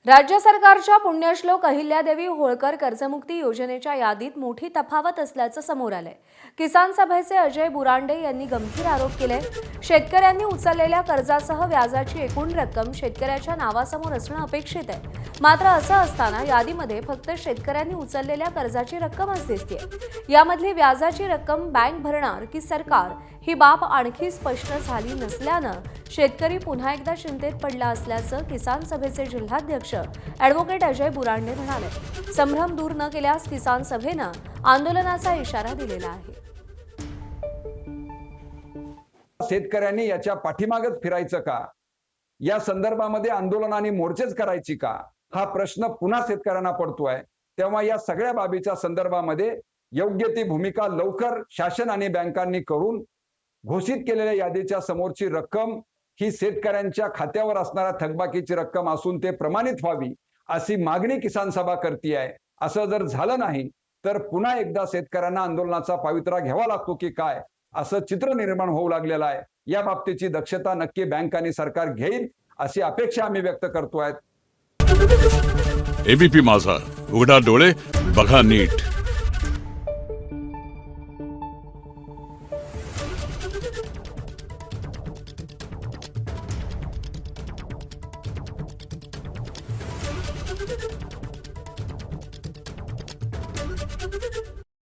राज्य सरकारच्या पुण्यश्लोक अहिल्यादेवी होळकर कर्जमुक्ती योजनेच्या यादीत मोठी तफावत असल्याचं समोर आलंय। किसान सभेचे अजय बुरांडे यांनी गंभीर आरोप केले। शेतकऱ्यांनी उचललेल्या कर्जासह व्याजाची एकूण रक्कम शेतकऱ्याच्या नावासमोर असणं अपेक्षित आहे। मात्र असं असताना यादीमध्ये फक्त शेतकऱ्यांनी उचललेल्या कर्जाची रक्कमच दिसतेय। यामधली व्याजाची रक्कम बँक भरणार की सरकार, ही बाब आणखी स्पष्ट झाली नसल्यानं शेतकरी पुन्हा एकदा चिंतेत पडला असल्याचं किसान सभेचे जिल्हाध्यक्ष ॲडव्होकेट अजय बुरांडे म्हणाले। संभ्रम दूर न केल्यास किसान सभेनं आंदोलनाचा इशारा दिलेला आहे। शेतकऱ्यांनी याच्या पाठीमागच फिरायचं का? या संदर्भामध्ये आंदोलन आणि मोर्चेच करायची का? हा प्रश्न पुन्हा शेतकऱ्यांना पडतोय। तेव्हा या सगळ्या बाबीच्या संदर्भामध्ये योग्य ती भूमिका लवकर शासन आणि बँकांनी करून घोषित केलेल्या यादीच्या समोरची रक्कम ही शेतकऱ्यांच्या खात्यावर असणाऱ्या थकबाकीची रक्कम असून ते प्रमाणित व्हावी अशी मागणी किसान सभा करते। असं जर झालं नाही तर पुन्हा एकदा शेतकऱ्यांना आंदोलनाचा पवित्रा घ्यावा लागतो की काय, असं चित्र निर्माण होऊ लागलेलं आहे। या बाबतीची दक्षता नक्की बँक आणि सरकार घेईल अशी अपेक्षा आम्ही व्यक्त करतोय। एबीपी माझा, उघडा डोळे बघा नीट।